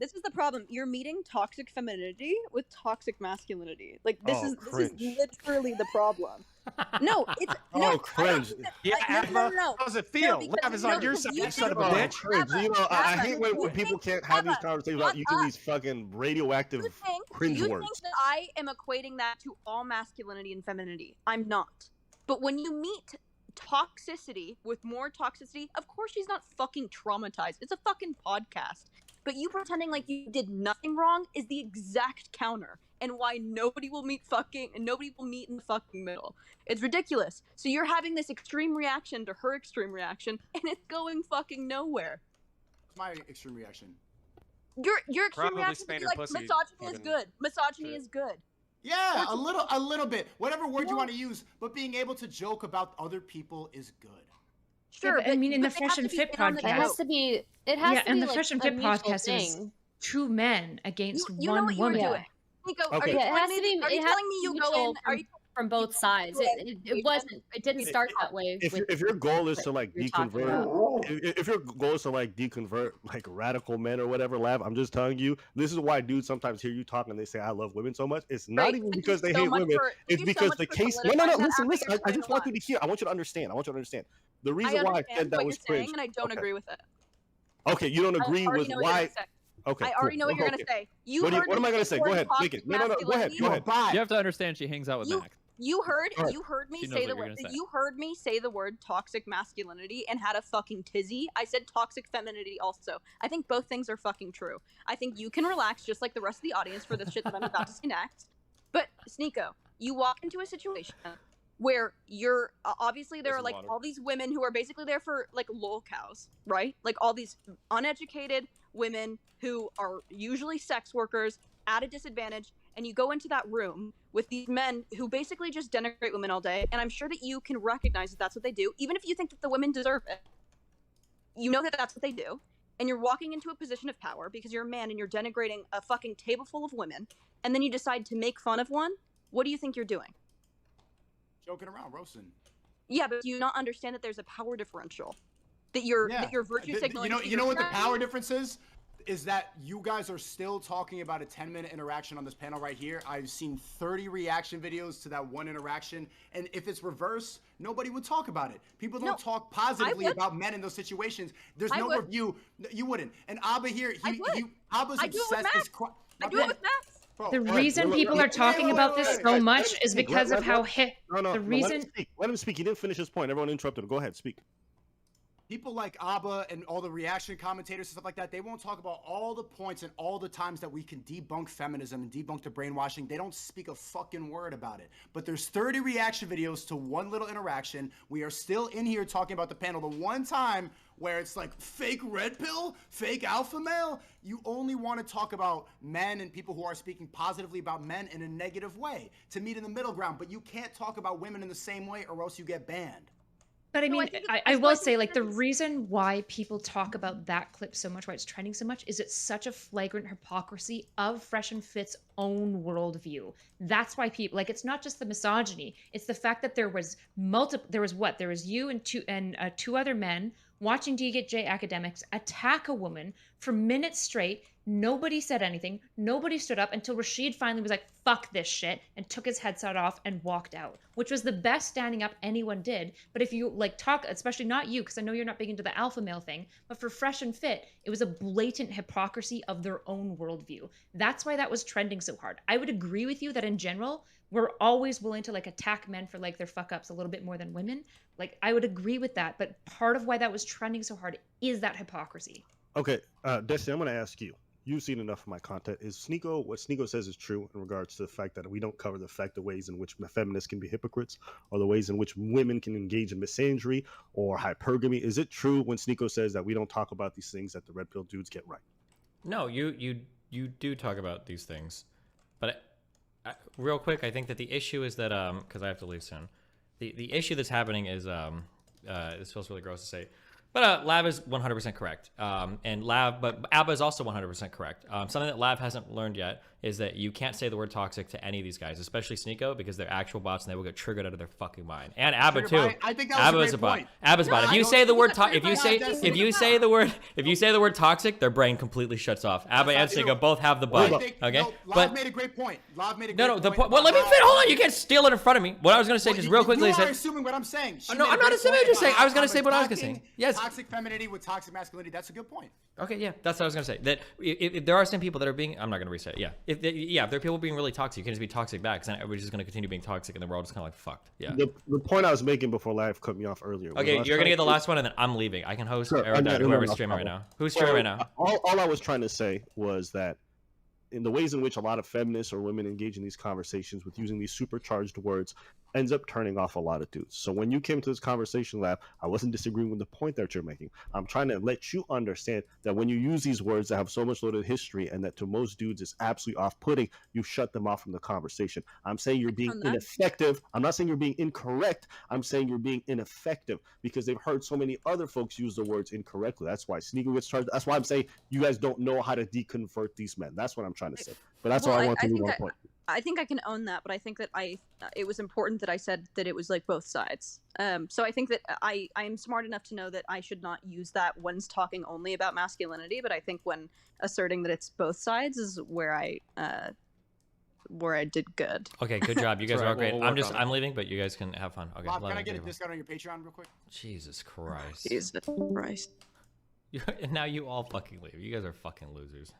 This is the problem. You're meeting toxic femininity with toxic masculinity. Like this is literally the problem. No, it's no. Cringe. Yeah, no. How does it feel? Lav is on your side, you son of a bitch. Cringe. I hate when people can't have these conversations without using these fucking radioactive cringe words. You words. think that I am equating that to all masculinity and femininity? I'm not. But when you meet toxicity with more toxicity, of course she's not fucking traumatized. It's a fucking podcast. But you pretending like you did nothing wrong is the exact counter, and why nobody will meet in the fucking middle. It's ridiculous. So you're having this extreme reaction to her extreme reaction, and it's going fucking nowhere. My extreme reaction. Your extreme reaction to be like misogyny is good. Misogyny is good. Yeah, a little bit. Whatever word you want to use, but being able to joke about other people is good. Sure, yeah, but, I mean, in the Fresh and Fit podcast, it has to be. It has to be the like Fresh and Fit podcast is 2 men against you one know what woman. You were doing. Nico, okay. are you telling me you go in? Are you both sides? It wasn't. It didn't start that way. If your goal is to like deconvert, if your goal is to like deconvert like radical men or whatever, Lav, I'm just telling you, this is why dudes sometimes hear you talk and they say I love women so much. It's not even because they hate women. It's because the case. No. Listen. I just want you to hear. I want you to understand. The reason why I said that was cringe, and I don't agree with it. Okay, you don't agree with why. Okay, I already know what you're gonna say. What am I gonna say? Go ahead, make it. No, go ahead. You have to understand she hangs out with Mac. You heard me say the word. You heard me say the word toxic masculinity and had a fucking tizzy. I said toxic femininity also. I think both things are fucking true. I think you can relax just like the rest of the audience for the shit that I'm about to say next. But Sneako, you walk into a situation where you're obviously there are like all these women who are basically there for like lol cows, right? Like all these uneducated women who are usually sex workers at a disadvantage, and you go into that room with these men who basically just denigrate women all day, and I'm sure that you can recognize that that's what they do, even if you think that the women deserve it. You know that that's what they do, and you're walking into a position of power because you're a man and you're denigrating a fucking table full of women, and then you decide to make fun of one. What do you think you're doing? Joking around, roasting. Yeah, but do you not understand that there's a power differential? That you're virtue signaling. You know what the power difference is? Is that you guys are still talking about a 10-minute interaction on this panel right here. I've seen 30 reaction videos to that one interaction, and if it's reverse, nobody would talk about it. People don't talk positively about men in those situations. There's no review. You wouldn't. And Abba here, Abba's obsessed. I do it with Max. The reason people are talking about this so much is because of how the reason. Let him speak. He didn't finish his point. Everyone interrupted him. Go ahead, speak. People like Abba and all the reaction commentators and stuff like that, they won't talk about all the points and all the times that we can debunk feminism and debunk the brainwashing. They don't speak a fucking word about it. But there's 30 reaction videos to one little interaction. We are still in here talking about the panel. The one time where it's like fake red pill, fake alpha male, you only want to talk about men and people who are speaking positively about men in a negative way to meet in the middle ground. But you can't talk about women in the same way or else you get banned. But I mean, I will say, like, the reason why people talk about that clip so much, why it's trending so much, is it's such a flagrant hypocrisy of Fresh and Fit's own worldview. That's why people, like, it's not just the misogyny. It's the fact that there was you and two other men watching DGJ academics attack a woman for minutes straight. Nobody said anything. Nobody stood up until Rashid finally was like, fuck this shit, and took his headset off and walked out, which was the best standing up anyone did. But if you like talk, especially not you, because I know you're not big into the alpha male thing, but for Fresh and Fit, it was a blatant hypocrisy of their own worldview. That's why that was trending so hard. I would agree with you that in general, we're always willing to like attack men for like their fuck ups a little bit more than women. Like, I would agree with that. But part of why that was trending so hard is that hypocrisy. Okay, Destiny, I'm going to ask you. You've seen enough of my content. Is Sneako, what Sneako says is true in regards to the fact that we don't cover the ways in which feminists can be hypocrites, or the ways in which women can engage in misandry or hypergamy? Is it true when Sneako says that we don't talk about these things that the red pill dudes get right? No, you do talk about these things, but real quick, I think that the issue is that because I have to leave soon, the issue that's happening is this feels really gross to say. But Lav is 100% correct. But Abba is also 100% correct. Something that Lav hasn't learned yet is that you can't say the word toxic to any of these guys, especially Sneako, because they're actual bots and they will get triggered out of their fucking mind. And Abba too. I think that was a great point. Abba's a bot. If you say the word if you say the word toxic, their brain completely shuts off. Abba and Sneako both have the bot. Okay, Lav made a great point. Lav made a great point. The point. Well, let me fit. Hold on, you can't steal it in front of me. What I was gonna say, just real quickly, you are assuming what I'm saying. No, I'm not assuming. I'm just saying. I was gonna say what I was gonna say. Yes. Toxic femininity with toxic masculinity. That's a good point. Okay, yeah, that's what I was gonna say. That if there are some people that are being, I'm not gonna reset it. Yeah, if there are people being really toxic, you can just be toxic back, because then everybody's just gonna continue being toxic, and then we're all just kind of like fucked. Yeah. The point I was making before Live cut me off earlier. Okay, you're gonna get the last one, and then I'm leaving. I can host whoever's streaming right now. Who's streaming right now? All I was trying to say was that in the ways in which a lot of feminists or women engage in these conversations with using these supercharged words ends up turning off a lot of dudes. So when you came to this conversation, Lab, I wasn't disagreeing with the point that you're making. I'm trying to let you understand that when you use these words that have so much loaded history and that to most dudes is absolutely off-putting, you shut them off from the conversation. I'm saying you're being ineffective. I'm not saying you're being incorrect. I'm saying you're being ineffective because they've heard so many other folks use the words incorrectly. That's why Sneako gets charged. That's why I'm saying you guys don't know how to deconvert these men. That's what I'm trying to say. But that's all I want to move on point. I think I can own that, but I think that it was important that I said that it was like both sides. So I think that I am smart enough to know that I should not use that when talking only about masculinity, but I think when asserting that it's both sides is where I did good. Okay, good job. You guys are all great. I'm leaving, but you guys can have fun. Okay. Bob, can I get a discount on your Patreon real quick? Jesus Christ. Jesus Christ. And now you all fucking leave. You guys are fucking losers.